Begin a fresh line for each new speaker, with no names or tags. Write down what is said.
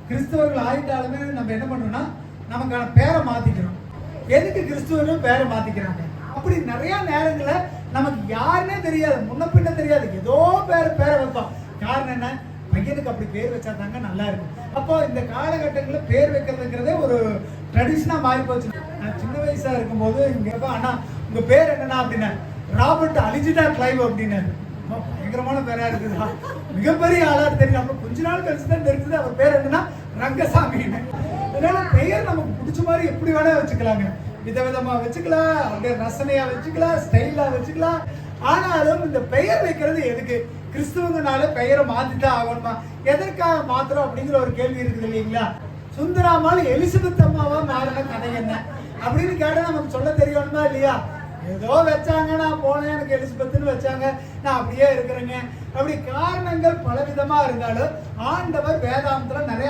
கிறிஸ்தவர்கள் ஆயிட்டாலுமே நம்ம என்ன பண்றோம்னா நமக்கான பேரை மாத்திக்கிறோம். எதுக்கு கிறிஸ்துவர்கள் பேரை மாத்திக்கிறாங்க? அப்படி நிறைய நேரங்கள நமக்கு யாருன்னே தெரியாது, முன்ன பின்ன தெரியாது, ஏதோ பேரை வைப்போம். காரணம் என்ன? பையனுக்கு அப்படி பேர் வச்சா தாங்க நல்லா இருக்கும். அப்போ இந்த காலகட்டங்களில் பேர் வைக்கிறதுங்கிறதே ஒரு ட்ரெடிஷனா மாறி போச்சு. நான் சின்ன வயசா இருக்கும்போது இங்க அண்ணா உங்க பேர் என்னன்னா அப்படின்னா ராபர்ட் அலிஜிடா கிளைவ் அப்படின்னு பயங்கரமான பேரா இருக்குதா, மிகப்பெரிய ஆளா தெரியும். அப்புறம் கொஞ்ச நாள் கழிச்சு தான் தெரிஞ்சது அவர் பேர் என்னன்னா ரங்கசாமின்னு. அதனால பெயர் நமக்கு பிடிச்ச மாதிரி எப்படி வேணா வச்சுக்கலாங்க, விதவிதமா வச்சுக்கலாம், அப்படியே ரசனையா வச்சுக்கலாம், ஸ்டைலா வச்சுக்கலாம். ஆனாலும் இந்த பெயர் வைக்கிறது எதுக்கு? கிறிஸ்துவங்கனால பெயரை மாத்திதான் ஆகணுமா? எதற்காக மாத்திரம் அப்படிங்கிற ஒரு கேள்வி இருக்குது இல்லைங்களா? சுந்தராமால் எலிசபெத் அம்மாவா மாறின கதை என்ன அப்படின்னு கேட்டா நமக்கு சொல்ல தெரியணுமா இல்லையா? ஏதோ வச்சாங்க, நான் போனேன், எனக்கு எலிசபெத்னு வச்சாங்க, நான் அப்படியே இருக்கிறேங்க. அப்படி காரணங்கள் பலவிதமா இருந்தாலும் ஆண்டவர் வேதாந்தத்துல நிறைய